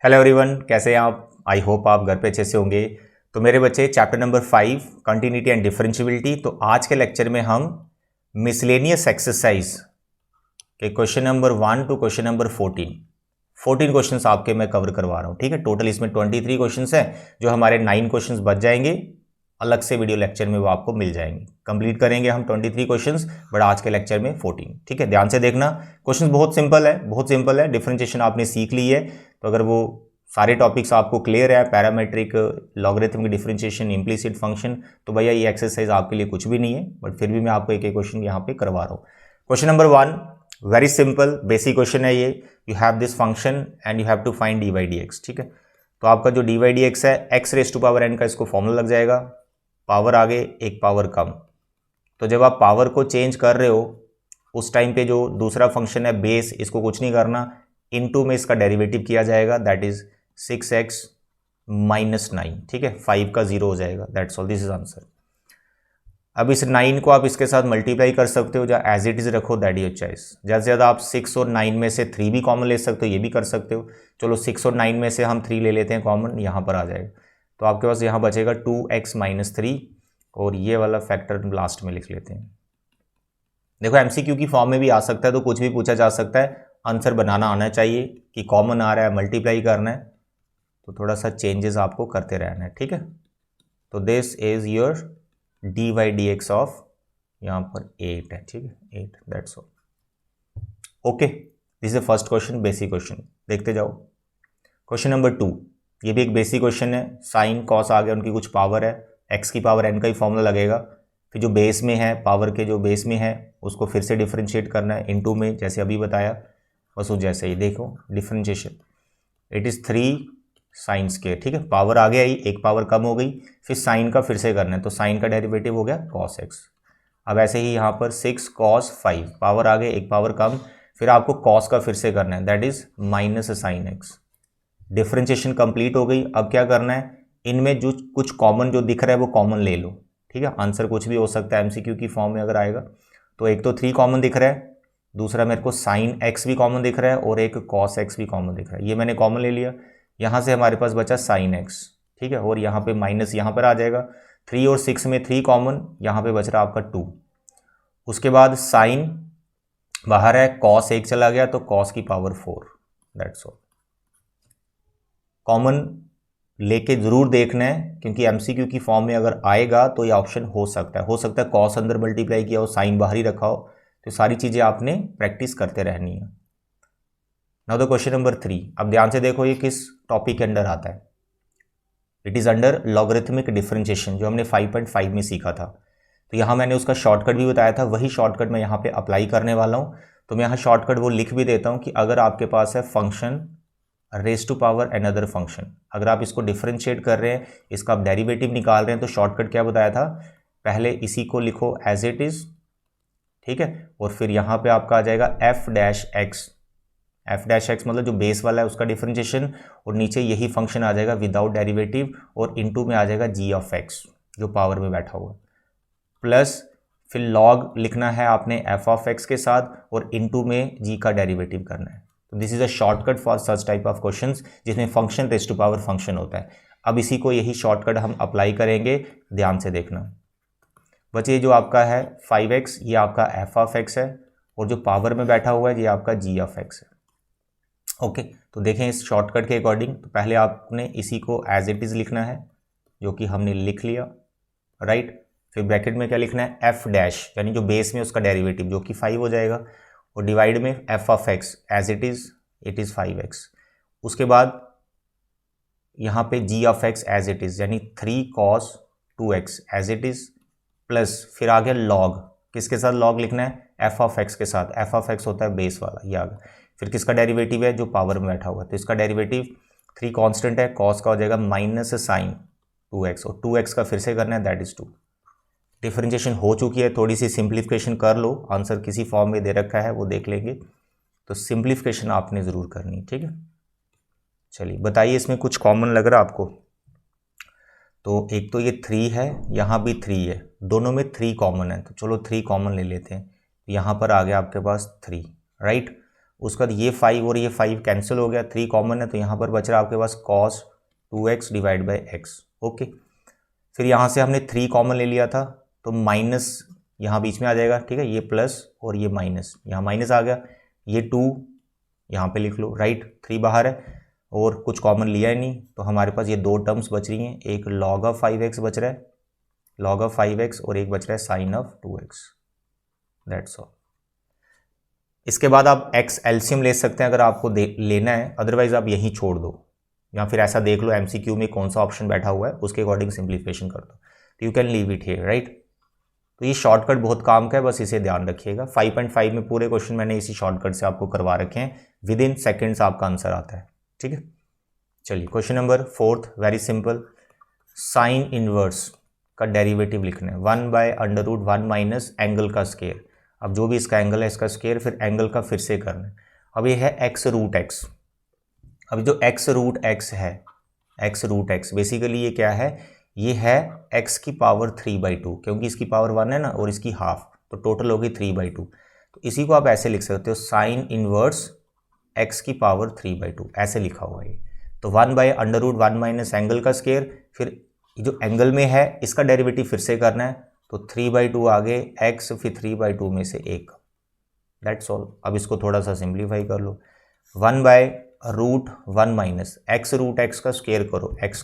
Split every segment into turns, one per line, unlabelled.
Hello everyone, कैसे हैं आप। आई होप आप घर पे अच्छे से होंगे। तो मेरे बच्चे, chapter number 5 continuity and differentiability. तो आज के लेक्चर में हम मिसलेनियस एक्सरसाइज के question number 1 to question number 14 questions आपके मैं कवर करवा रहा हूँ। ठीक है, टोटल इसमें 23 क्वेश्चंस हैं, जो हमारे 9 क्वेश्चंस बच जाएंगे, अलग से वीडियो लेक्चर में वो आपको मिल जाएंगे। कंप्लीट करेंगे हम 23 क्वेश्चंस, बट आज के लेक्चर में 14। ठीक है, ध्यान से देखना। क्वेश्चन बहुत सिंपल है। डिफरेंशिएशन आपने सीख ली है, तो अगर वो सारे टॉपिक्स आपको क्लियर है, parametric, logarithmic differentiation, implicit function, तो भैया ये एक्सरसाइज आपके लिए कुछ भी नहीं है। बट फिर भी मैं आपको एक एक क्वेश्चन यहाँ पे करवा रहा हूँ। Question number 1 very simple basic question है ये। You have this function and you have to find d by d x. ठीक है, तो आपका जो डी बाई डी एक्स है, x raise to power n का इसको फॉर्मूला लग जाएगा। पावर आगे, एक पावर कम। तो जब आप पावर को चेंज कर रहे हो, उस टाइम पे जो दूसरा फंक्शन है बेस, इसको कुछ नहीं करना, इनटू में इसका डेरिवेटिव किया जाएगा, दैट इज 6x माइनस 9। ठीक है, 5 का 0 हो जाएगा, that's all, this is answer. अब इस 9 को आप इसके साथ मल्टीप्लाई कर सकते हो, या एज इट इज रखो, दैट इज योर चॉइस। ज़्यादा से ज़्यादा आप 6 और 9 में से 3 भी कॉमन ले सकते हो, ये भी कर सकते हो। चलो 6 और 9 में से हम 3 ले लेते हैं कॉमन, यहाँ पर आ जाएगा। तो आपके पास यहाँ बचेगा 2x माइनस 3, और ये वाला फैक्टर लास्ट में लिख लेते हैं। देखो एमसीक्यू की फॉर्म में भी आ सकता है, तो कुछ भी पूछा जा सकता है, आंसर बनाना आना चाहिए कि कॉमन आ रहा है, मल्टीप्लाई करना है, तो थोड़ा सा चेंजेस आपको करते रहना है। ठीक है, तो this is your D by d x of, यहाँ पर 8 है। ठीक है, 8, that's all. Okay, this is first question, basic question. देखते जाओ। क्वेश्चन नंबर 2, ये भी एक बेसिक क्वेश्चन है। साइन कॉस आ गया, उनकी कुछ पावर है, एक्स की पावर एन का ही फॉर्मूला लगेगा। फिर जो बेस में है, पावर के जो बेस में है, उसको फिर से डिफरेंशिएट करना है इनटू में, जैसे अभी बताया। बस जैसे ही देखो differentiation, it is 3 sine square. ठीक है, पावर आ गया ही, एक पावर कम हो गई, फिर साइन का फिर से करना है, तो साइन का डेरिवेटिव हो गया कॉस एक्स। अब ऐसे ही यहाँ पर 6 कॉस 5, पावर आ गए, एक पावर कम, फिर आपको कॉस का फिर से करना है, that is minus sine x. Differentiation complete हो गई। अब क्या करना है, इनमें जो कुछ कॉमन जो दिख रहा है वो कॉमन ले लो। ठीक है, आंसर कुछ भी हो सकता है एमसीक्यू की फॉर्म में अगर आएगा तो। एक तो 3 कॉमन दिख रहा है, दूसरा मेरे को साइन एक्स भी कॉमन दिख रहा है, और एक कॉस एक्स भी कॉमन दिख रहा है, ये मैंने कॉमन ले लिया। यहाँ से हमारे पास बचा साइन एक्स। ठीक है, और यहाँ पे माइनस यहाँ पर आ जाएगा। 3 और 6 में 3 कॉमन, यहाँ पे बच रहा आपका 2। उसके बाद साइन बाहर है, कॉस 1 चला गया, तो कॉस की पावर 4, दैट्स ऑल। कॉमन लेके ज़रूर देखना है, क्योंकि एमसीक्यू की फॉर्म में अगर आएगा तो ये ऑप्शन हो सकता है कॉस अंदर मल्टीप्लाई किया हो, साइन बाहर ही रखा हो, तो सारी चीज़ें आपने प्रैक्टिस करते रहनी है। नाउ द क्वेश्चन नंबर 3, अब ध्यान से देखो ये किस टॉपिक के अंडर आता है। It is under logarithmic differentiation, जो हमने 5.5 में सीखा था। तो यहाँ मैंने उसका शॉर्टकट भी बताया था, वही शॉर्टकट मैं यहाँ पे अप्लाई करने वाला हूँ। तो मैं यहाँ शॉर्टकट वो लिख भी देता हूँ कि अगर आपके पास है function raise to power another function, अगर आप इसको डिफरेंशिएट कर रहे हैं, इसका आप डेरिवेटिव निकाल रहे हैं, तो शॉर्टकट क्या बताया था, पहले इसी को लिखो एज इट इज़। ठीक है, और फिर यहाँ पे आपका आ जाएगा एफ डैश एक्स मतलब जो बेस वाला है उसका डिफरेंशिएशन, और नीचे यही फंक्शन आ जाएगा विदाउट डेरिवेटिव, और इनटू में आ जाएगा जी ऑफ एक्स जो पावर में बैठा हुआ, प्लस फिर लॉग लिखना है आपने एफ ऑफ एक्स के साथ, और इनटू में जी का डेरिवेटिव करना है। तो this is a shortcut for such type of questions जिसमें function raise to power function होता है। अब इसी को यही शॉर्टकट हम अप्लाई करेंगे, ध्यान से देखना। बच्चे जो आपका है 5x, ये आपका एफ ऑफ एक्स है, और जो पावर में बैठा हुआ है ये आपका जी ऑफ एक्स है। ओके, तो देखें इस शॉर्टकट के अकॉर्डिंग, तो पहले आपने इसी को एज इट इज़ लिखना है, जो कि हमने लिख लिया, राइट। फिर ब्रैकेट में क्या लिखना है, एफ डैश, यानी जो बेस में उसका डेरिवेटिव जो कि 5 हो जाएगा, और डिवाइड में f of x as it is 5x। उसके बाद यहाँ पे g of x as it is, यानी 3 cos 2x as it is, plus फिर आ गया लॉग, किसके साथ लॉग लिखना है, एफ ऑफ एक्स के साथ। एफ ऑफ एक्स होता है बेस वाला, ये आ गया। फिर किसका डेरिवेटिव है, जो पावर में बैठा हुआ है, तो इसका डेरिवेटिव 3 कांस्टेंट है, कॉस का हो जाएगा माइनस साइन 2x, और 2x का फिर से करना है, दैट इज़ 2। डिफरेंशिएशन हो चुकी है, थोड़ी सी सिंप्लीफिकेशन कर लो, आंसर किसी फॉर्म में दे रखा है वो देख लेंगे, तो सिंप्लीफिकेशन आपने ज़रूर करनी। ठीक है, चलिए बताइए इसमें कुछ कॉमन लग रहा आपको। तो एक तो ये 3 है, यहाँ भी 3 है, दोनों में 3 कॉमन है, तो चलो 3 कॉमन ले लेते हैं। यहाँ पर आ गया आपके पास 3, राइट। उसके बाद ये 5 और ये 5 कैंसिल हो गया, 3 कॉमन है, तो यहाँ पर बच रहा है आपके पास cos 2x divide by x. Okay, फिर यहाँ से हमने 3 कॉमन ले लिया था, तो माइनस यहाँ बीच में आ जाएगा, ठीक है, ये प्लस और ये माइनस, यहाँ माइनस आ गया, ये 2 यहाँ पे लिख लो, राइट, 3 बाहर है और कुछ कॉमन लिया ही नहीं, तो हमारे पास ये 2 टर्म्स बच रही हैं, एक log ऑफ 5x बच रहा है, log ऑफ 5x, और एक बच रहा है sin of 2x, that's all. इसके बाद आप x एलसीएम ले सकते हैं अगर आपको लेना है, अदरवाइज आप यहीं छोड़ दो, या फिर ऐसा देख लो MCQ में कौन सा ऑप्शन बैठा हुआ है उसके अकॉर्डिंग सिंप्लीफिकेशन कर दो, तो you can leave it here, right. तो ये शॉर्टकट बहुत काम का है, बस इसे ध्यान रखिएगा। 5.5 में पूरे क्वेश्चन मैंने इसी शॉर्टकट से आपको करवा रखे हैं, विद इन सेकेंड्स आपका आंसर आता है, ठीक है। चलिए question number 4, very simple, sine inverse का डेरिवेटिव लिखना है, 1/√1 माइनस एंगल का स्क्वायर। अब जो भी इसका एंगल है इसका स्क्वायर, फिर एंगल का फिर से करना है। अब ये है x√x, अब जो x√x है, x√x बेसिकली ये क्या है, ये है x की पावर 3/2, क्योंकि इसकी पावर 1 है ना और इसकी हाफ, तो टोटल होगी 3/2। तो इसी को आप ऐसे लिख सकते हो, साइन इनवर्स x की पावर 3/2, ऐसे लिखा हुआ है। तो 1/√1 माइनस एंगल का स्क्वायर, फिर जो एंगल में है इसका डेरिवेटिव फिर से करना है, तो 3/2 आगे x, फिर 3/2 में से 1, दैट्स ऑल। अब इसको थोड़ा सा सिंप्लीफाई कर लो, 1/√1 माइनस x√x का स्क्वायर करो, x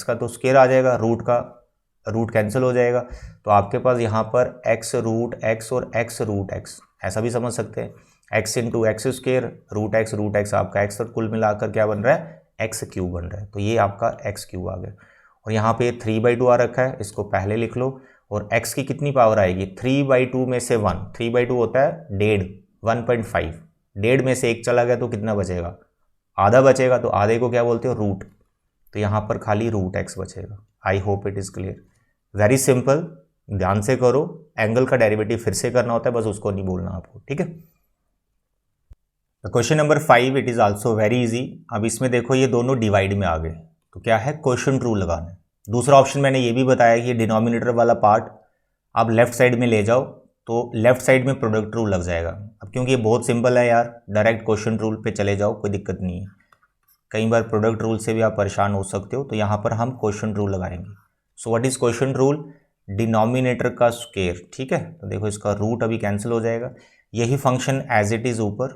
का तो स्क्वायर आ जाएगा, रूट कैंसिल हो जाएगा, तो आपके पास यहाँ पर x√x और x√x ऐसा भी समझ सकते हैं, x into x square root x आपका x, और कुल मिलाकर क्या बन रहा है, x³ बन रहा है, तो ये आपका x³ आ गया। और यहाँ पे 3/2 आ रखा है, इसको पहले लिख लो, और x की कितनी पावर आएगी, 3/2 में से 1, 3/2 होता है 1.5, 1.5, 1.5 में से 1 चला गया तो कितना बचेगा, आधा बचेगा, तो आधे को क्या बोलते हो, रूट, तो यहाँ पर खाली √x बचेगा। I hope it is clear, very simple, ध्यान से करो, एंगल का डेरिवेटिव फिर से करना होता है, बस उसको नहीं बोलना आपको, ठीक है। Question number 5, it is also very easy. अब इसमें देखो ये दोनों डिवाइड में आ गए, तो क्या है, क्वोशिएंट रूल लगाना है। दूसरा ऑप्शन मैंने ये भी बताया कि डिनोमिनेटर वाला पार्ट आप लेफ्ट साइड में ले जाओ, तो लेफ्ट साइड में प्रोडक्ट रूल लग जाएगा। अब क्योंकि ये बहुत सिंपल है यार, डायरेक्ट क्वोशिएंट रूल पे चले जाओ, कोई दिक्कत नहीं है। कई बार प्रोडक्ट रूल से भी आप परेशान हो सकते हो, तो यहाँ पर हम क्वोशिएंट रूल लगाएंगे। So what is quotient rule, denominator का स्क्वायर, ठीक है, तो देखो इसका रूट अभी कैंसिल हो जाएगा, यही फंक्शन एज इट इज़ ऊपर,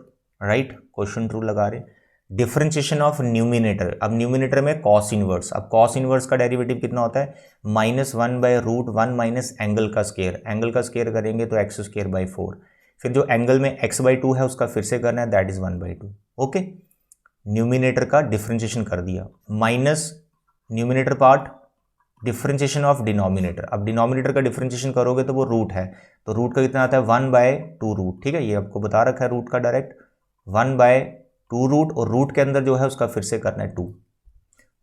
राइट, क्वोशिएंट रूल लगा रहे। डिफरेंशिएशन ऑफ न्यूमिनेटर, अब न्यूमिनेटर में कॉस इनवर्स, अब कॉस इनवर्स का डेरिवेटिव कितना होता है, -1/√1 माइनस एंगल का स्क्वायर, एंगल का स्क्वायर करेंगे तो x²/4, फिर जो एंगल में x/2 है उसका फिर से करना है, दैट इज 1/2। ओके, न्यूमिनेटर का डिफरेंशिएशन कर दिया, minus numerator part differentiation of denominator. अब डिनोमिनेटर का डिफरेंशिएशन करोगे तो वो रूट है, तो रूट का कितना आता है, 1/2 रूट, ठीक है, ये आपको बता रखा है रूट का डायरेक्ट, 1/2 रूट, और रूट के अंदर जो है उसका फिर से करना है 2।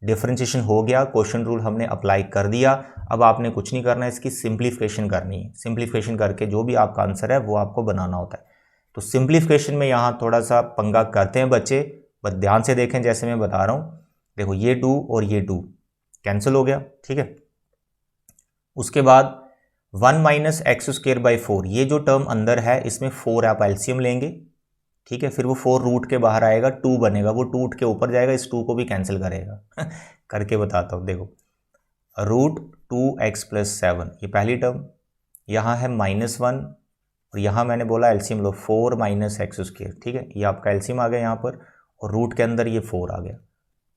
डिफरेंशिएशन हो गया, क्वोशिएंट रूल हमने अप्लाई कर दिया। अब आपने कुछ नहीं करना है, इसकी सिंप्लीफिकेशन करनी है, सिंप्लीफिकेशन करके जो भी आपका आंसर है वो आपको बनाना होता है। तो सिंप्लीफिकेशन में यहाँ थोड़ा सा पंगा करते हैं बच्चे, बस ध्यान से देखें जैसे मैं बता रहा हूँ। देखो ये 2 और ये 2 कैंसिल हो गया, ठीक है। उसके बाद 1 - x²/4, ये जो टर्म अंदर है इसमें 4 आप एलसीएम लेंगे, ठीक है, फिर वो 4 रूट के बाहर आएगा, 2 बनेगा, वो 2 उठ के ऊपर जाएगा, इस 2 को भी कैंसिल करेगा करके बताता हूँ। देखो √2x+7, ये पहली टर्म, यहाँ है -1, और यहाँ मैंने बोला एलसीएम लो, 4 - x², ठीक है, ये आपका एलसीएम आ गया यहाँ पर, और रूट के अंदर ये 4 आ गया,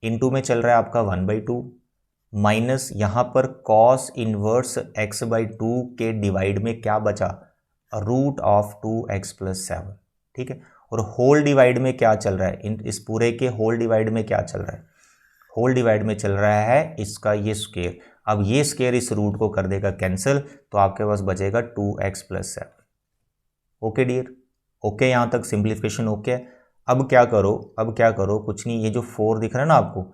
इनटू में चल रहा है आपका 1/2, माइनस यहाँ पर कॉस इनवर्स x/2 के डिवाइड में क्या बचा, √2x+7, ठीक है, और होल डिवाइड में क्या चल रहा है, इस पूरे के होल डिवाइड में क्या चल रहा है, होल डिवाइड में चल रहा है इसका ये स्क्वायर। अब ये स्क्वायर इस रूट को कर देगा कैंसिल, तो आपके पास बचेगा 2x+7। ओके डियर, ओके, यहाँ तक सिंप्लीफिकेशन ओके है। अब क्या करो, कुछ नहीं, ये जो 4 दिख रहा है ना आपको,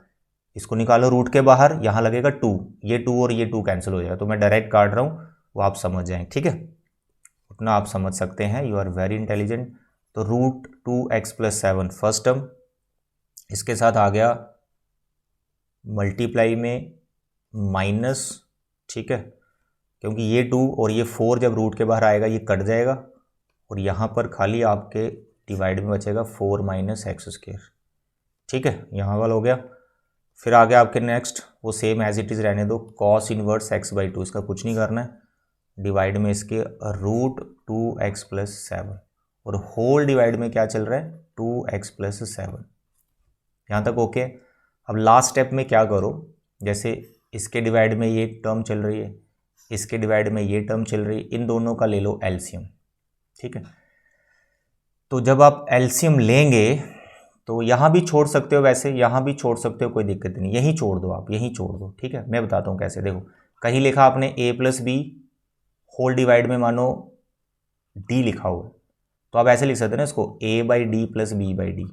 इसको निकालो रूट के बाहर, यहाँ लगेगा 2, ये 2 और ये 2 कैंसिल हो जाएगा, तो मैं डायरेक्ट काट रहा हूँ, वो आप समझ जाएं, ठीक है, उतना आप समझ सकते हैं, यू आर वेरी इंटेलिजेंट। तो √2x+7 फर्स्ट टर्म, इसके साथ आ गया मल्टीप्लाई में माइनस, ठीक है, क्योंकि ये 2 और ये 4 जब रूट के बाहर आएगा ये कट जाएगा, और यहाँ पर खाली आपके डिवाइड में बचेगा 4 माइनस एक्स स्क्वायर। ठीक है, यहाँ वाला हो गया। फिर आगे आपके नेक्स्ट वो सेम एज इट इज़ रहने दो, cos inverse x by to, इसका कुछ नहीं करना है, डिवाइड में इसके रूट 2x प्लस 7 और होल डिवाइड में क्या चल रहा है 2x प्लस 7। यहाँ तक ओके। अब लास्ट स्टेप में क्या करो, जैसे इसके डिवाइड में ये टर्म चल रही है, इसके डिवाइड में ये टर्म चल रही है, इन दोनों का ले लो एलसीएम। ठीक है, तो जब आप एलसीएम लेंगे तो यहाँ भी छोड़ सकते हो, वैसे यहाँ भी छोड़ सकते हो, कोई दिक्कत नहीं, यहीं छोड़ दो आप, यहीं छोड़ दो। ठीक है, मैं बताता हूँ कैसे। देखो कहीं लिखा आपने a plus B, whole divide में मानो d लिखा हुआ है, तो आप ऐसे लिख सकते हो ना इसको, a by d plus b by d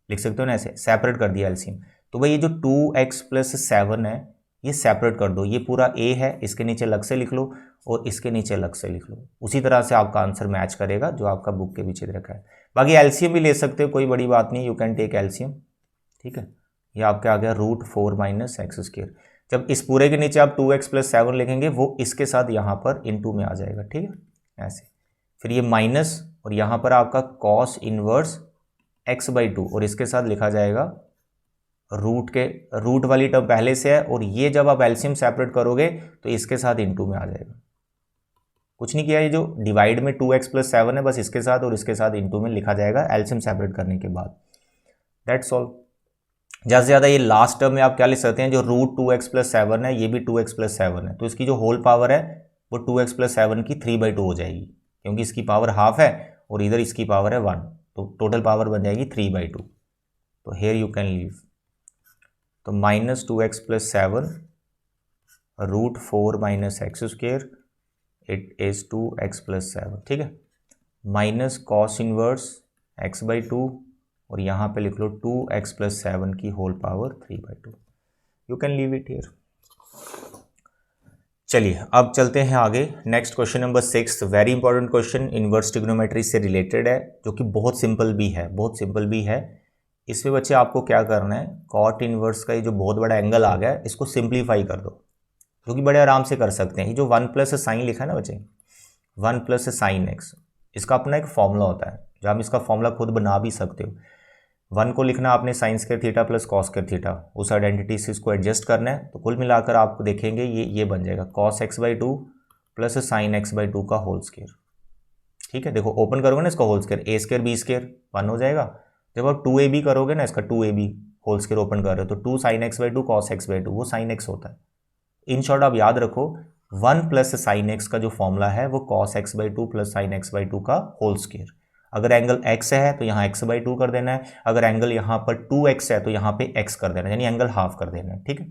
लिख सकते हो ना, ऐसे सेपरेट कर दिया एलसीएम। तो भाई ये जो 2x प्लस 7 है ये सेपरेट कर दो, ये पूरा a है, इसके नीचे अलग से लिख लो और इसके नीचे अलग से लिख लो, उसी तरह से आपका आंसर मैच करेगा जो आपका बुक के पीछे रखा है। बाकी एलसीएम भी ले सकते हो, कोई बड़ी बात नहीं, यू कैन टेक एलसीएम। ठीक है, ये आपके आ गया रूट 4 माइनस एक्स स्क्वायर। जब इस पूरे के नीचे आप 2x प्लस 7 लिखेंगे वो इसके साथ यहाँ पर इनटू में आ जाएगा। ठीक है, ऐसे। फिर ये माइनस और यहाँ पर आपका cos inverse x by two और इसके साथ लिखा जाएगा रूट वाली टर्म पहले से है, और ये जब आप एलसीएम सेपरेट करोगे तो इसके साथ इनटू में आ जाएगा। कुछ नहीं किया, ये जो डिवाइड में 2x प्लस 7 है बस इसके साथ और इसके साथ इनटू में लिखा जाएगा एलसीएम सेपरेट करने के बाद। That's all. ज़्यादा से ज़्यादा ये लास्ट टर्म में आप क्या लिख सकते हैं, जो रूट 2x प्लस 7 है ये भी 2x प्लस 7 है, तो इसकी जो होल पावर है वो 2x प्लस 7 की 3/2 हो जाएगी, क्योंकि इसकी पावर हाफ है और इधर इसकी पावर है 1, तो टोटल पावर बन जाएगी 3/2। तो हेयर यू कैन लीव, तो minus 2x plus 7 root 4 minus x square, it is 2x plus 7। ठीक है, minus cos inverse x by two और यहाँ पे लिख लो 2x प्लस 7 की whole power 3/2। You can leave it here. चलिए अब चलते हैं आगे। Next question number 6, very important question, inverse trigonometry से रिलेटेड है, जो कि बहुत सिंपल भी है, बहुत सिंपल भी है। इसमें बच्चे आपको क्या करना है, कॉट इनवर्स का ये जो बहुत बड़ा एंगल आ गया है इसको सिंप्लीफाई कर दो, जो कि बड़े आराम से कर सकते हैं। ये जो 1 प्लस साइन लिखा है ना बच्चे, 1 प्लस साइन एक्स, इसका अपना एक फॉर्मूला होता है, जो आप इसका फॉर्मूला खुद बना भी सकते हो। 1 को लिखना आपने sine square theta plus cos square theta, उस आइडेंटिटी से इसको एडजस्ट करना है, तो कुल मिलाकर आपको देखेंगे ये बन जाएगा cos x by two plus sine x by two का होल स्क्वायर। ठीक है, देखो ओपन करोगे ना इसका होल स्क्वायर, ए स्क्वायर बी स्क्वायर 1 हो जाएगा। जब आप 2ab करोगे ना, इसका 2ab होल स्क्वायर ओपन कर रहे हो, तो 2 sign x by to cos x by to, वो साइन एक्स होता है। इन शॉर्ट आप याद रखो 1 प्लस साइन एक्स का जो फॉर्मूला है वो cos x by two plus sine x by two का होल स्क्वायर। अगर एंगल x है तो यहाँ x बाई टू कर देना है, अगर एंगल यहाँ पर 2x है तो यहाँ पे x कर देना है, यानी एंगल हाफ कर देना है। ठीक है,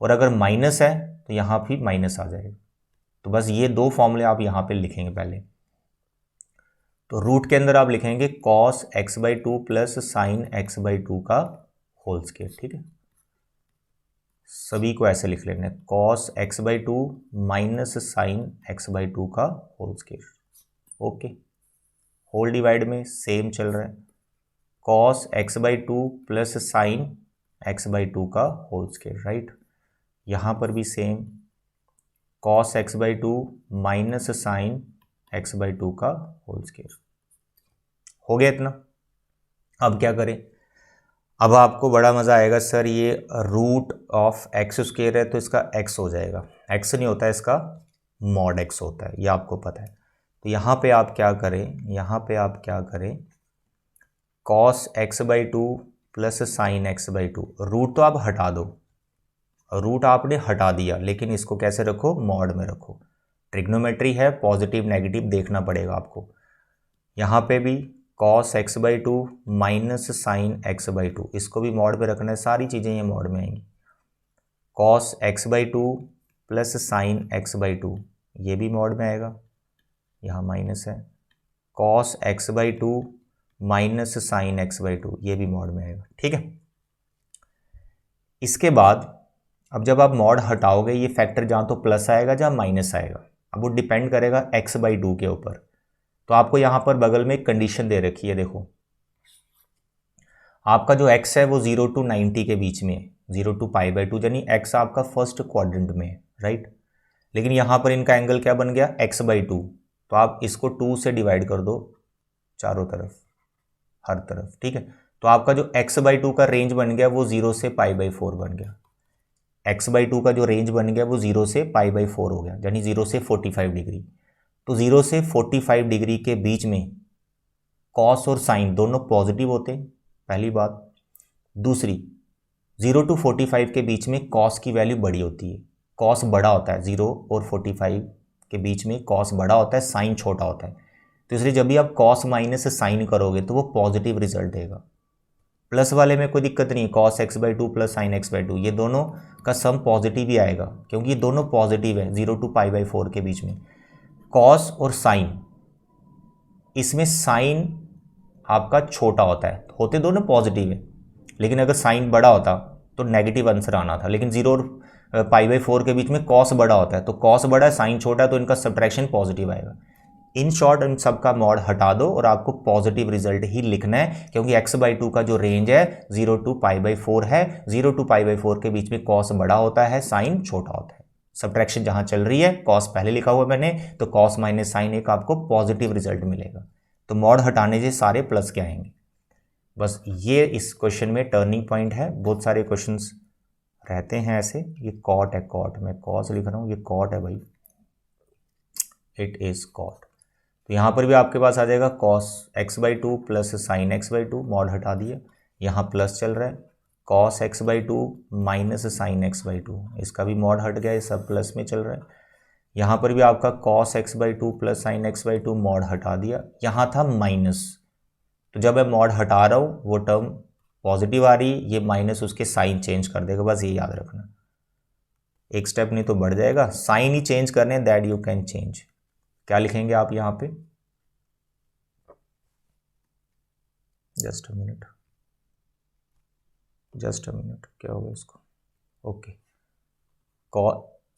और अगर माइनस है तो यहाँ भी माइनस आ जाएगा। तो बस ये दो फॉर्मूले आप यहाँ पे लिखेंगे पहले। तो रूट के अंदर आप लिखेंगे cos x by two plus sine x by two का होल स्क्वायर। ठीक है, सभी को ऐसे लिख लेना है, cos x by two minus sine x by two का whole square. Okay, whole divide में सेम चल रहा है, cos x by two plus sine x by two का होल स्क्वायर। राइट, यहाँ पर भी same, cos x by two minus sine x by two का होल स्क्वायर। हो गया इतना। अब क्या करें, अब आपको बड़ा मज़ा आएगा, सर ये रूट ऑफ एक्स स्क्वायर है तो इसका एक्स हो जाएगा। एक्स नहीं होता है इसका, मॉड एक्स होता है, ये आपको पता है। तो यहाँ पे आप क्या करें, यहाँ पे आप क्या करें, cos x by two plus sine x by two, root तो आप हटा दो, रूट आपने हटा दिया, लेकिन इसको कैसे रखो, मॉड में रखो। ट्रिग्नोमेट्री है, पॉजिटिव नेगेटिव देखना पड़ेगा आपको। यहाँ पे भी cos x by two minus sine x by to, इसको भी मॉड में रखना है, सारी चीज़ें ये मॉड में आएंगी। Cos x by two plus sine x by to, ये भी मॉड में आएगा, यहाँ माइनस है। Cos x by two minus sine x by to, ये भी मॉड में आएगा। ठीक है, इसके बाद अब जब आप मॉड हटाओगे ये फैक्टर जहाँ तो प्लस आएगा जहाँ माइनस आएगा, अब वो डिपेंड करेगा एक्स बाई टू के ऊपर। तो आपको यहाँ पर बगल में एक कंडीशन दे रखी है, देखो आपका जो x है वो 0 to 90 के बीच में है, 0 to पाई बाई टू, यानी x आपका फर्स्ट क्वाड्रेंट में है। राइट, लेकिन यहाँ पर इनका एंगल क्या बन गया, x बाई टू, तो आप इसको 2 से डिवाइड कर दो चारों तरफ, हर तरफ, ठीक है। तो आपका जो x/2 का रेंज बन गया वो 0 से π/4 बन गया। x/2 का जो रेंज बन गया वो 0 से π/4 हो गया, यानी 0 से 45 डिग्री। तो 0 से 45 डिग्री के बीच में कॉस और साइन दोनों पॉजिटिव होते हैं, पहली बात। दूसरी, 0 to 45 के बीच में कॉस की वैल्यू बड़ी होती है, कॉस बड़ा होता है, 0 और 45 के बीच में कॉस बड़ा होता है, साइन छोटा होता है। तो इसलिए जब भी आप कॉस माइनस साइन करोगे तो वो पॉजिटिव रिजल्ट देगा। प्लस वाले में कोई दिक्कत नहीं, cos x/2 plus sign x/2, ये दोनों का सम पॉजिटिव ही आएगा क्योंकि ये दोनों पॉजिटिव है 0 to π/4 के बीच में। कॉस और साइन, इसमें साइन आपका छोटा होता है, होते दोनों पॉजिटिव है, लेकिन अगर साइन बड़ा होता तो नेगेटिव आंसर आना था। लेकिन 0 और π/4 के बीच में कॉस बड़ा होता है, तो कॉस बड़ा है, साइन छोटा है, तो इनका सब्ट्रैक्शन पॉजिटिव आएगा। इन शॉर्ट इन सब का मॉड हटा दो और आपको पॉजिटिव रिजल्ट ही लिखना है, क्योंकि x/2 का जो रेंज है 0 to π/4 है। 0 to π/4 के बीच में कॉस बड़ा होता है, साइन छोटा होता है। सब्ट्रैक्शन जहां चल रही है, कॉस पहले लिखा हुआ मैंने, तो कॉस माइनस साइन एक आपको पॉजिटिव रिजल्ट मिलेगा। तो मॉड हटाने से सारे प्लस के आएंगे। बस ये इस क्वेश्चन में टर्निंग पॉइंट है। बहुत सारे क्वेश्चंस रहते हैं ऐसे। ये कॉट है, कॉट, मैं कॉस लिख रहा हूँ, ये कॉट है भाई, इट इज कॉट। तो यहाँ पर भी आपके पास आ जाएगा cos x/2 plus sign x/2, mod हटा दिया, यहाँ प्लस चल रहा है, cos x/2 minus sign x/2, इसका भी मॉड हट गया, ये सब प्लस में चल रहा है। यहाँ पर भी आपका cos x/2 plus sign x/2, mod हटा दिया, यहाँ था माइनस, तो जब मैं मॉड हटा रहा हूँ वो टर्म पॉजिटिव आ रही है, ये माइनस उसके साइन चेंज कर देगा, बस ये याद रखना। एक स्टेप नहीं तो बढ़ जाएगा, साइन ही चेंज करने, दैट यू कैन चेंज। क्या लिखेंगे आप यहाँ पे, just a minute, just a minute, क्या होगा इसको, okay,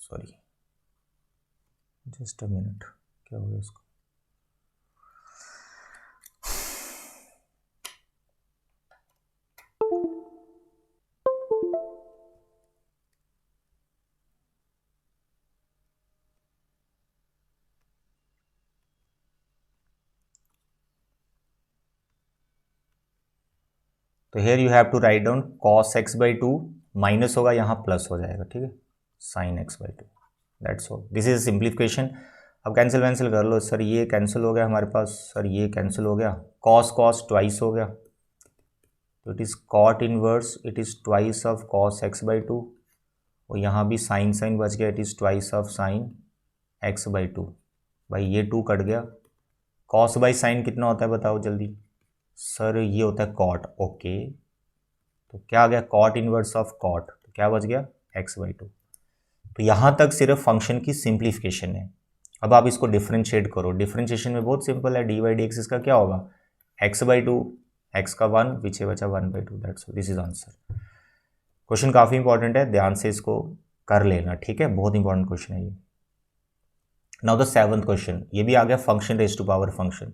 sorry, just a minute, क्या होगा इसको, तो here you have to write down cos x/2 minus होगा, यहाँ प्लस हो जाएगा, ठीक है, sine x/2, that's all, this is simplification. अब कैंसिल वैंसिल कर लो, सर ये कैंसिल हो गया हमारे पास, सर ये कैंसिल हो गया, कॉस कॉस ट्वाइस हो गया, तो it is cot inverse, it is twice of cos x/2, और यहाँ भी साइन साइन बच गया, it is twice of sine x/2। भाई ये 2 कट गया, कॉस बाई साइन कितना होता है बताओ जल्दी, सर ये होता है कॉट, ओके, तो क्या आ गया, कॉट इनवर्स ऑफ कॉट, तो क्या बच गया x/2। तो यहाँ तक सिर्फ फंक्शन की सिंप्लीफिकेशन है। अब आप इसको डिफरेंशिएट करो, डिफरेंशिएशन में बहुत सिंपल है, dy/dx इसका क्या होगा, x/2, x का 1 पीछे बचा 1/2, that's this is answer. Question काफ़ी इंपॉर्टेंट है, ध्यान से इसको कर लेना, ठीक है, बहुत इंपॉर्टेंट क्वेश्चन है ये। नाउ द 7th क्वेश्चन, ये भी आ गया function raise to power function.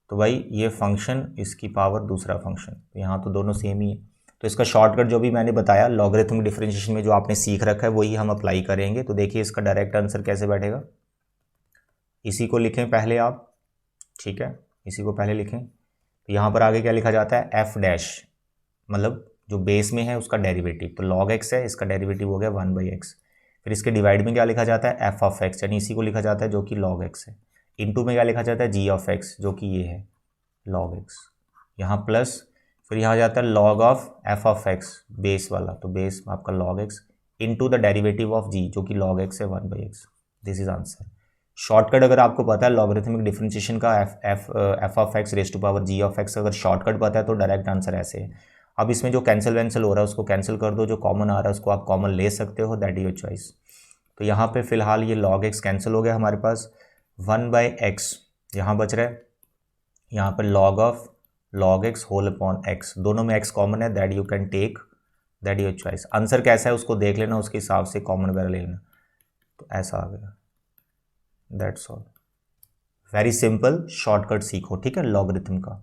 तो भाई ये फंक्शन, इसकी पावर दूसरा फंक्शन, तो यहाँ तो दोनों सेम ही है। तो इसका शॉर्टकट जो भी मैंने बताया लॉगरिथमिक डिफरेंशिएशन में जो आपने सीख रखा है वही हम अप्लाई करेंगे। तो देखिए इसका डायरेक्ट आंसर कैसे बैठेगा, इसी को लिखें पहले आप, ठीक है, इसी को पहले लिखें। तो यहाँ पर आगे क्या लिखा जाता है, एफ डैश, मतलब जो बेस में है उसका डेरिवेटिव, तो लॉग एक्स है, इसका डेरिवेटिव हो गया 1/x। फिर इसके डिवाइड में क्या लिखा जाता है, एफ ऑफ एक्स, यानी इसी को लिखा जाता है जो कि लॉग एक्स है। इनटू में क्या लिखा जाता है, जी ऑफ एक्स, जो कि ये है लॉग एक्स, यहाँ प्लस, फिर यहाँ जाता है log of f of x base वाला, तो बेस आपका log x into the derivative of g, जो कि लॉग एक्स है 1/x, this is answer. Shortcut अगर आपको पता है लॉगरिथमिक डिफरेंशिएशन का, f of x raise to power g of x, अगर शॉर्टकट पता है तो डायरेक्ट आंसर ऐसे है। अब इसमें जो कैंसिल वैंसिल हो रहा है उसको कैंसिल कर दो, जो कॉमन आ रहा है उसको आप कॉमन ले सकते हो, दैट इज योर चॉइस। तो यहाँ पे फिलहाल ये log x कैंसिल हो गया हमारे पास, 1/x यहाँ बच रहा है, यहाँ पर log x whole upon x, दोनों में x कॉमन है, that you can take, that your choice. Answer कैसा है उसको देख लेना, उसके हिसाब से कॉमन वगैरह ले लेना। तो ऐसा आ गया, that's all, very simple, shortcut सीखो, ठीक है, लॉगरिथम का।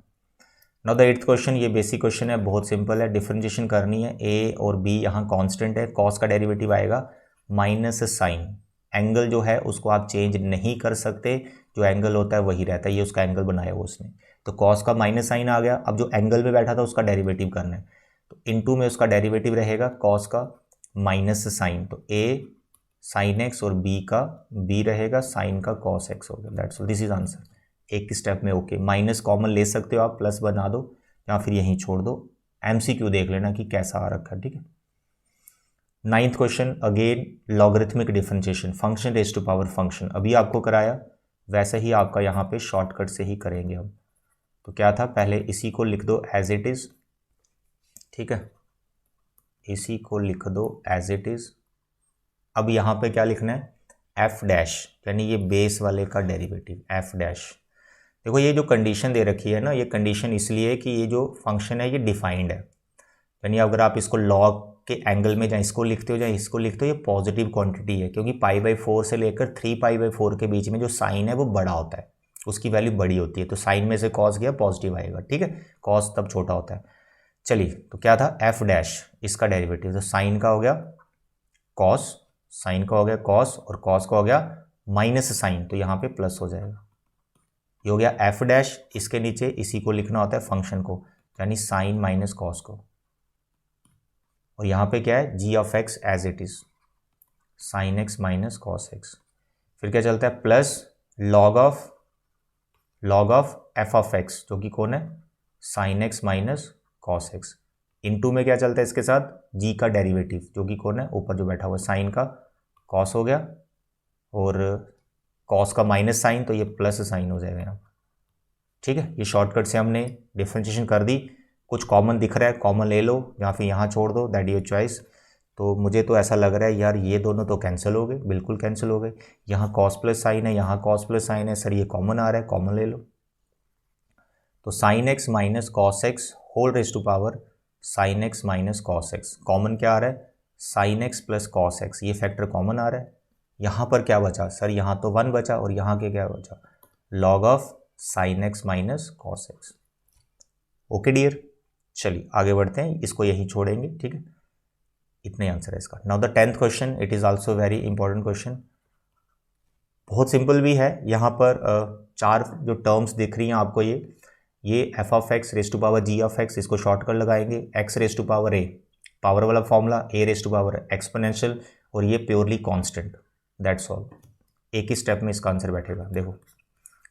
नाउ द 8th क्वेश्चन, ये बेसिक क्वेश्चन है, बहुत सिंपल है, डिफरेंशिएशन करनी है, a और b यहाँ कांस्टेंट है, कॉस का डेरिवेटिव आएगा माइनस साइन, एंगल जो है उसको आप चेंज नहीं कर सकते, जो एंगल होता है वही रहता है, ये उसका एंगल बनाया हुआ उसने। तो कॉस का माइनस साइन आ गया। अब जो एंगल में बैठा था उसका डेरिवेटिव करना है, तो इनटू में उसका डेरिवेटिव रहेगा कॉस का माइनस साइन, तो ए साइन एक्स और बी का बी रहेगा साइन का कॉस एक्स हो गया। That's all, this is answer. एक स्टेप में ओके। माइनस कॉमन ले सकते हो आप, प्लस बना दो या फिर यहीं छोड़ दो। एमसीक्यू देख लेना कि कैसा आ रखा है, ठीक है। 9th question, again logarithmic differentiation, function raise to power function. अभी आपको कराया वैसे ही आपका यहाँ पे शॉर्टकट से ही करेंगे हम। तो क्या था, पहले इसी को लिख दो एज इट इज, ठीक है, इसी को लिख दो एज इट इज। अब यहाँ पे क्या लिखना है, एफ डैश, यानी ये बेस वाले का डेरिवेटिव एफ डैश। देखो ये जो कंडीशन दे रखी है ना, ये कंडीशन इसलिए है कि ये जो फंक्शन है ये डिफाइंड है, यानी अगर आप इसको लॉग के एंगल में जहाँ इसको लिखते हो जहाँ इसको लिखते हो, ये पॉजिटिव क्वांटिटी है, क्योंकि π/4 से लेकर 3π/4 के बीच में जो साइन है वो बड़ा होता है, उसकी वैल्यू बड़ी होती है। तो साइन में से कॉस गया, पॉजिटिव आएगा, ठीक है, कॉस तब छोटा होता है। चलिए, तो क्या था, एफ डैश, इसका डेरिवेटिव, तो साइन का हो गया कॉस, साइन का हो गया कॉस, और कॉस का हो गया माइनस साइन, तो यहाँ पे प्लस हो जाएगा। ये हो गया एफ डैश। इसके नीचे इसी को लिखना होता है फंक्शन को, यानी साइन माइनस कॉस को, और यहाँ पे क्या है, g of x as it is, sine x minus cos x. फिर क्या चलता है, plus log of f of x, जो कि कौन है, sine x minus cos x. Into में क्या चलता है इसके साथ, जी का डेरिवेटिव, जो कि कौन है, ऊपर जो बैठा हुआ है, साइन का कॉस हो गया, और कॉस का माइनस साइन, तो ये प्लस साइन हो जाएगा यहाँ, ठीक है। ये शॉर्टकट से हमने डिफरेंशिएशन कर दी। कुछ कॉमन दिख रहा है, कॉमन ले लो या फिर यहाँ छोड़ दो, दैट योर चॉइस। तो मुझे तो ऐसा लग रहा है यार ये दोनों तो कैंसिल हो गए, बिल्कुल कैंसिल हो गए। यहाँ कॉस प्लस साइन है, यहाँ कॉस प्लस साइन है, सर ये कॉमन आ रहा है, कॉमन ले लो। तो sine x minus cos x whole raise to power sine x minus cos x, common क्या आ रहा है, sine x plus cos x, ये फैक्टर कॉमन आ रहा है। यहाँ पर क्या बचा सर, यहाँ तो 1 बचा, और यहाँ के क्या बचा, log of sine x minus cos x. Okay dear, चलिए आगे बढ़ते हैं, इसको यही छोड़ेंगे, ठीक है। इतने आंसर है इसका। Now the 10th question, it is also very important question, बहुत सिंपल भी है। यहाँ पर 4 जो टर्म्स दिख रही हैं आपको, ये f of x raise to power g of x, इसको शॉर्टकट लगाएंगे, x raise to power a, power वाला formula, a raise to power exponential, और ये प्योरली कांस्टेंट, दैट्स ऑल। एक ही स्टेप में इसका आंसर बैठेगा। देखो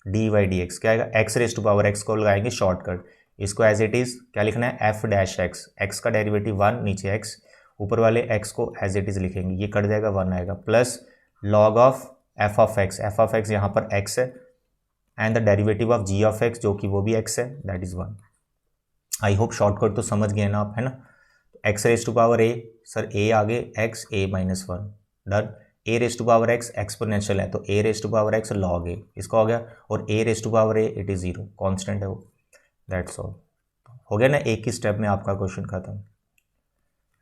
डी वाई डी एक्स क्या आएगा, x raise to power x को लगाएंगे शॉर्टकट, इसको एज इट इज़ क्या लिखना है, एफ डैश एक्स, एक्स का डेरिवेटिव 1, नीचे एक्स, ऊपर वाले एक्स को एज इट इज़ लिखेंगे, ये कट जाएगा, 1 आएगा, plus log of f of x यहाँ पर एक्स है, and the derivative of g of x, जो कि वो भी एक्स है, that is 1। I hope shortcut तो समझ गए ना आप, है ना। X raise to power a, sir a आगे x a minus 1, done. A raise to power x exponential है, तो a raise to power x log a, इसका हो गया, और a raise to power a it is 0, constant है वो, that's all. हो गया ना, एक ही स्टेप में आपका क्वेश्चन खत्म।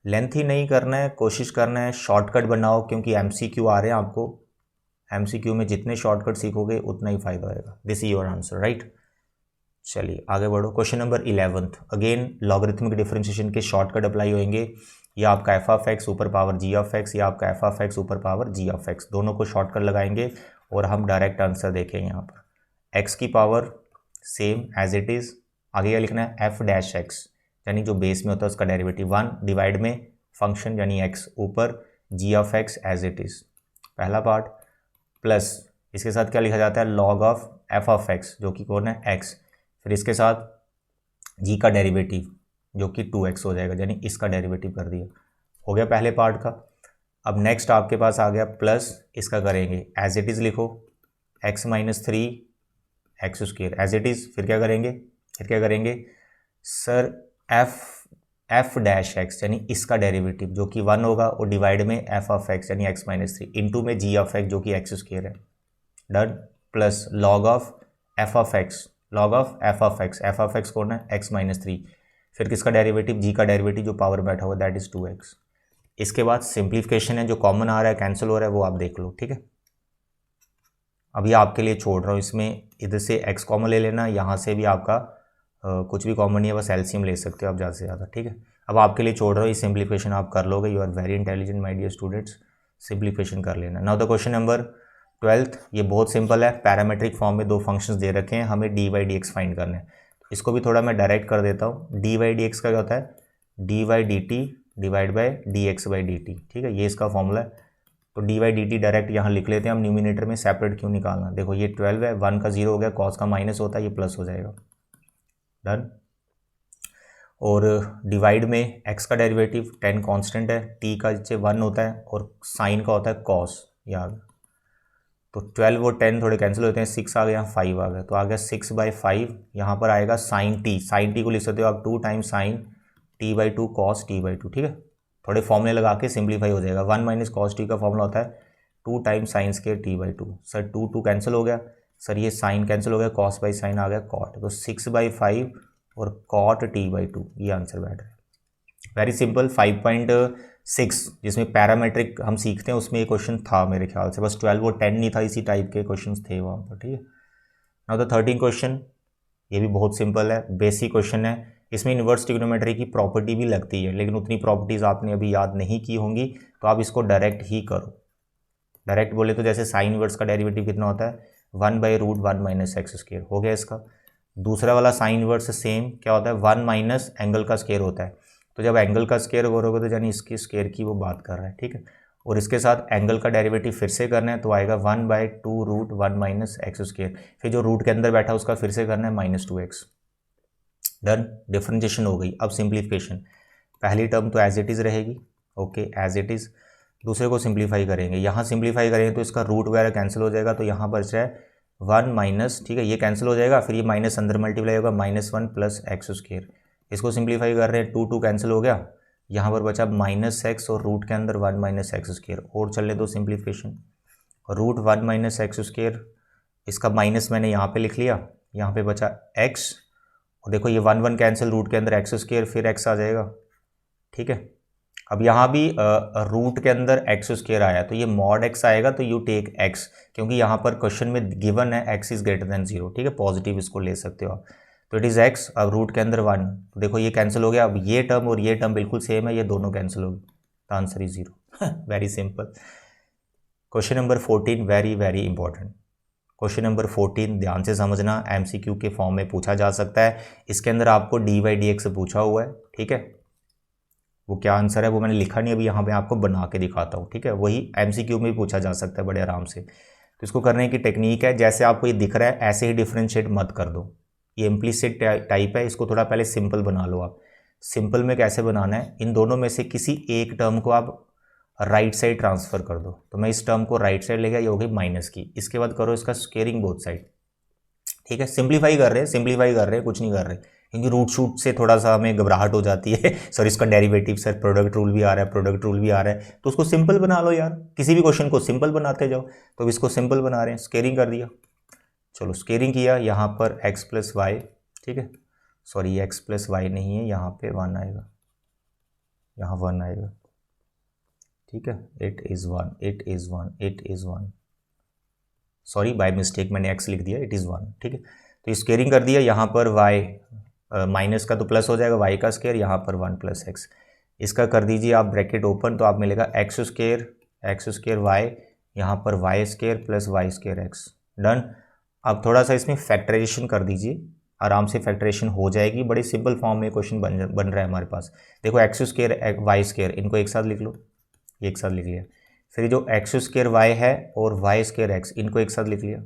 लेंथ ही नहीं करना है, कोशिश करना है शॉर्टकट बनाओ, क्योंकि एमसीक्यू आ रहे हैं आपको, एमसीक्यू में जितने शॉर्टकट सीखोगे उतना ही फायदा होगा। This is your answer, right. चलिए आगे बढ़ो। Question number 11, again logarithmic differentiation के शॉर्टकट अप्लाई होंगे। या आपका एफ ऑफ एक्स ऊपर पावर जी ऑफ एक्स, या आपका एफ ऑफ एक्स ऊपर पावर जी ऑफ एक्स, दोनों को शॉर्टकट लगाएंगे और हम डायरेक्ट आंसर देखेंगे। यहाँ पर एक्स की power same as it is, आगे क्या लिखना है, एफ डैश एक्स, यानी जो बेस में होता है उसका डेरिवेटिव 1, डिवाइड में फंक्शन यानी एक्स, ऊपर g of x as it is, पहला पार्ट, प्लस इसके साथ क्या लिखा जाता है, log of f of x, जो कि कौन है, एक्स, फिर इसके साथ जी का डेरिवेटिव जो कि 2x हो जाएगा, यानी इसका डेरिवेटिव कर दिया, हो गया पहले पार्ट का। अब नेक्स्ट आपके पास आ गया प्लस, इसका करेंगे एज इट इज़, लिखो x minus 3 x square as it is, फिर क्या करेंगे सर एफ डैश एक्स, यानी इसका डेरिवेटिव जो कि 1 होगा, और डिवाइड में एफ ऑफ एक्स यानी x माइनस 3, इंटू में जी ऑफ एक्स जो कि एक्स स्क्वेयर है, done, plus log of f of x, F of x कौन है, x माइनस 3, फिर किसका डेरिवेटिव, जी का डेरिवेटिव जो पावर बैठा हुआ दैट इज़ 2x। इसके बाद सिंप्लीफिकेशन है, जो कॉमन आ रहा है कैंसिल हो रहा है वो आप देख लो, ठीक है। अभी आपके लिए छोड़ रहा हूँ, इसमें इधर से x कॉमन ले लेना, यहाँ से भी आपका कुछ भी कॉमन नहीं है, बस एलसीएम ले सकते हो आप ज़्यादा से ज़्यादा, ठीक है। अब आपके लिए छोड़ रहा हूँ, ये सिंप्लीफिकेशन आप कर लोगे, you are very intelligent my dear students, simplification कर लेना। नाउ द क्वेश्चन नंबर 12, ये बहुत सिंपल है, पैरामेट्रिक फॉर्म में दो फंक्शंस दे रखे हैं, हमें dy dx फाइंड करना है। इसको भी थोड़ा मैं डायरेक्ट कर देता हूँ। डी वाई डी एक्स का क्या होता है, d y d t divide by d x by d t, ठीक है, ये इसका फॉर्मूला है। तो d y d t direct यहाँ लिख लेते हैं हम, न्यूमिनेटर में सेपरेट क्यों निकालना। देखो ये 12 है, 1 का 0 हो गया, कॉस का माइनस होता है, ये प्लस हो जाएगा, डन। और डिवाइड में एक्स का डेरिवेटिव 10 कांस्टेंट है, टी का नीचे 1 होता है और साइन का होता है कॉस, याद। तो 12 और 10 थोड़े कैंसिल होते हैं, 6 आ गया, 5 आ गया, तो आ गया 6/5। यहाँ पर आएगा साइन टी को लिख सकते हो आप 2 times sign T by 2 cos T by 2, ठीक है। थोड़े फॉर्मूले लगा के सिंप्लीफाई हो जाएगा। 1 माइनस कॉस टी का फॉर्मूला होता है 2 times sine square T by 2। Sir 2 cancel हो गया, सर ये साइन कैंसिल हो गया, कॉस बाई साइन आ गया कॉट, तो 6/5 और कॉट टी बाई 2, ये आंसर बैठ रहा है। Very simple. 5.6 जिसमें पैरामेट्रिक हम सीखते हैं उसमें ये क्वेश्चन था मेरे ख्याल से, बस 12 और 10 नहीं था, इसी टाइप के क्वेश्चन थे वहाँ पर, ठीक है। नाउ द 13 क्वेश्चन, ये भी बहुत सिंपल है, बेसिक क्वेश्चन है। इसमें इन्वर्स ट्रिग्नोमेट्री की प्रॉपर्टी भी लगती है, लेकिन उतनी प्रॉपर्टीज़ आपने अभी याद नहीं की होंगी, तो आप इसको डायरेक्ट ही करो। डायरेक्ट बोले तो जैसे साइन इन्वर्स का डेरिवेटिव कितना होता है, 1/√1 माइनस एक्स स्क्वायर, हो गया इसका। दूसरा वाला साइन इन्वर्स सेम क्या होता है, 1 माइनस एंगल का स्क्वायर होता है। तो जब एंगल का स्क्वायर करोगे तो यानी इसकी स्क्वायर की वो बात कर रहा है, ठीक है। और इसके साथ एंगल का डेरिवेटिव फिर से करना है, तो आएगा 1/2√1 माइनस एक्स स्क्वायर, फिर जो रूट के अंदर बैठा उसका फिर से करना है -2x, डन। डिफरेंशिएशन हो गई। अब सिंप्लीफिकेशन, पहली टर्म तो एज इट इज़ रहेगी, ओके एज इट इज़। दूसरे को सिंप्लीफाई करेंगे, यहाँ सिंप्लीफाई करेंगे तो इसका रूट वगैरह कैंसिल हो जाएगा, तो यहाँ बच रहा है 1 माइनस, ठीक है, ये कैंसिल हो जाएगा, फिर ये माइनस अंदर मल्टीप्लाई होगा, -1 प्लस एक्स स्क्वायर। इसको सिंप्लीफाई कर रहे हैं, 2 कैंसिल हो गया, यहाँ पर बचा -x और रूट के अंदर 1 माइनस एक्स स्क्वायर। और चलने दो simplification, root 1 minus x square, इसका माइनस मैंने यहाँ पे लिख लिया, यहाँ पे बचा x, और देखो ये 1 कैंसिल, रूट के अंदर एक्स स्क्वायर, फिर x आ जाएगा, ठीक है। अब यहाँ भी रूट के अंदर एक्स स्क्वायर आया, तो ये मॉड x आएगा, तो यू टेक x, क्योंकि यहाँ पर क्वेश्चन में गिवन है x इज ग्रेटर देन 0, ठीक है, पॉजिटिव इसको ले सकते हो आप। तो इट इज़ x, अब रूट के अंदर 1, तो देखो ये कैंसिल हो गया, अब ये टर्म और ये टर्म बिल्कुल सेम है, ये दोनों कैंसिल हो गए, तो answer is 0। Very simple. Question number 14 very very important. Question number 14 ध्यान से समझना, एमसीक्यू के फॉर्म में पूछा जा सकता है। इसके अंदर आपको डी वाई डी एक्स पूछा हुआ है, ठीक है। वो क्या आंसर है वो मैंने लिखा नहीं, अभी यहाँ पे आपको बना के दिखाता हूँ, ठीक है। वही एमसीक्यू में भी पूछा जा सकता है बड़े आराम से। तो इसको करने की टेक्निक है, जैसे आपको ये दिख रहा है ऐसे ही डिफ्रेंशिएट मत कर दो, ये इम्प्लिसिट टाइप है, इसको थोड़ा पहले सिंपल बना लो आप। सिंपल में कैसे बनाना है, इन दोनों में से किसी एक टर्म को आप राइट साइड ट्रांसफ़र कर दो। तो मैं इस टर्म को राइट साइड ले गया, ये हो गई माइनस की, इसके बाद करो इसका स्केयरिंग बोथ साइड, ठीक है। सिंप्लीफाई कर रहे हैं, कुछ नहीं कर रहे, क्योंकि रूट शूट से थोड़ा सा हमें घबराहट हो जाती है। सर इसका डेरिवेटिव, सर प्रोडक्ट रूल भी आ रहा है, तो उसको सिंपल बना लो यार, किसी भी क्वेश्चन को सिंपल बनाते जाओ। तो इसको सिंपल बना रहे हैं, स्केयरिंग कर दिया, चलो स्केयरिंग किया, यहाँ पर x प्लस वाई, ठीक है, सॉरी x प्लस वाई नहीं है, यहाँ पे 1 आएगा, यहाँ 1 आएगा, ठीक है। It is 1, sorry by mistake मैंने x लिख दिया, इट इज़ 1, ठीक है। तो स्केयरिंग कर दिया, यहाँ पर y माइनस का तो प्लस हो जाएगा, y का स्केयर, यहाँ पर 1 प्लस x, इसका कर दीजिए आप ब्रैकेट ओपन, तो आप मिलेगा एक्स स्केयर y, यहाँ पर y square plus y square x, done. अब थोड़ा सा इसमें फैक्टराइजेशन कर दीजिए, आराम से फैक्टराइजेशन हो जाएगी, बड़ी सिंपल फॉर्म में क्वेश्चन बन रहा है हमारे पास। देखो एक्स स्केयर वाई स्केयर, इनको एक साथ लिख लो, एक साथ लिख लिया। फिर जो एक्स स्केयर वाई है और वाई स्केयर एक्स, इनको एक साथ लिख लिया।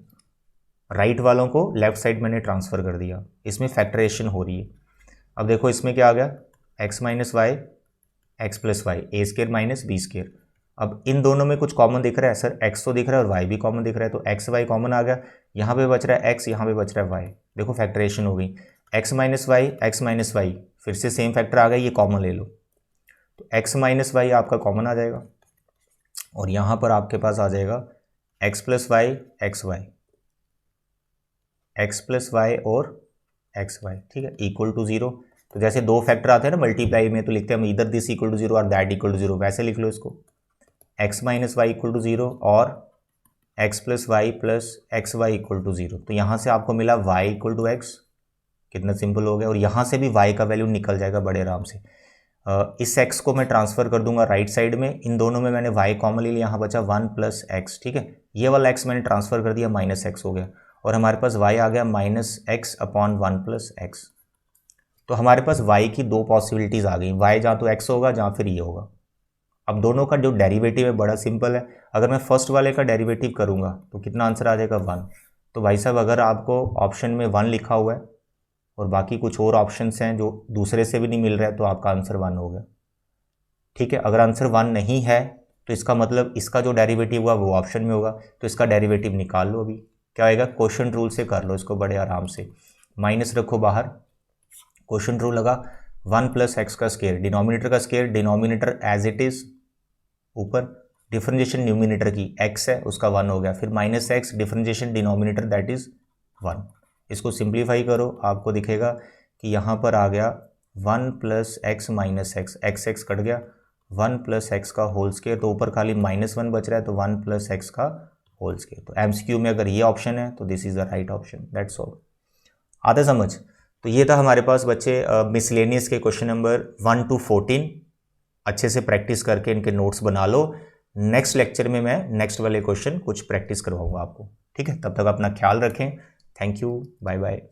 राइट वालों को लेफ्ट साइड मैंने ट्रांसफ़र कर दिया, इसमें फैक्टराइजेशन हो रही है। अब देखो इसमें क्या आ गया, x minus y, x plus y, a square minus b square. अब इन दोनों में कुछ कॉमन दिख रहा है, सर एक्स तो दिख रहा है और वाई भी कॉमन दिख रहा है, तो एक्स वाई कॉमन आ गया, यहाँ पे बच रहा है एक्स, यहाँ पे बच रहा है वाई, देखो फैक्टराइजेशन हो गई। एक्स माइनस वाई, फिर से सेम फैक्टर आ गया, ये कॉमन ले लो, तो एक्स माइनस वाई आपका कॉमन आ जाएगा, और यहाँ पर आपके पास आ जाएगा x plus y, x plus y और एक्स वाई, ठीक है, इक्वल टू 0। तो जैसे दो फैक्टर आते हैं ना मल्टीप्लाई में, तो लिखते हैं हम इधर दिस इक्वल टू 0 और दैट इक्वल टू 0, वैसे लिख लो इसको, x minus y equal to 0 और x plus y equal to 0। तो यहाँ से आपको मिला y इक्वल टू एक्स, कितना सिंपल हो गया, और यहाँ से भी y का वैल्यू निकल जाएगा बड़े आराम से। इस x को मैं ट्रांसफ़र कर दूंगा राइट साइड में, इन दोनों में मैंने y कॉमन ले लिया, यहाँ बचा 1 प्लस एक्स, ठीक है। ये वाला x मैंने ट्रांसफ़र कर दिया, माइनस एक्स हो गया, और हमारे पास y आ गया -x/1 प्लस एक्स। तो हमारे पास y की दो पॉसिबिलिटीज़ आ गई, y जहाँ तो x होगा जहाँ फिर ये होगा। अब दोनों का जो डेरिवेटिव है बड़ा सिंपल है, अगर मैं फर्स्ट वाले का डेरिवेटिव करूँगा तो कितना आंसर आ जाएगा 1। तो भाई साहब अगर आपको ऑप्शन में 1 लिखा हुआ है और बाकी कुछ और ऑप्शंस हैं जो दूसरे से भी नहीं मिल रहा है तो आपका आंसर 1 हो गया। ठीक है, अगर आंसर 1 नहीं है तो इसका मतलब इसका जो डेरिवेटिव होगा वो ऑप्शन में होगा, तो इसका डेरिवेटिव निकाल लो। अभी क्या आएगा, क्वोशंट रूल से कर लो इसको बड़े आराम से, माइनस रखो बाहर, क्वोशंट रूल लगा 1 प्लस एक्स का स्केयर, डिनोमिनेटर का square, denominator as it is ऊपर, डिफरेंशिएशन न्यूमिनेटर की x है उसका 1 हो गया, फिर minus x differentiation denominator that is 1। इसको सिंप्लीफाई करो, आपको दिखेगा कि यहाँ पर आ गया 1 plus x minus x, x x cut गया, 1 प्लस एक्स का होल स्केयर, तो ऊपर खाली -1 बच रहा है तो 1 प्लस एक्स का होल स्केयर। तो एमसीक्यू में अगर ये ऑप्शन है तो this is the right option, that's all. आता समझ? तो ये था हमारे पास बच्चे मिसलेनियस के क्वेश्चन नंबर 1 to 14। अच्छे से प्रैक्टिस करके इनके नोट्स बना लो। नेक्स्ट लेक्चर में मैं नेक्स्ट वाले क्वेश्चन कुछ प्रैक्टिस करवाऊंगा आपको। ठीक है, तब तक अपना ख्याल रखें। Thank you, bye bye.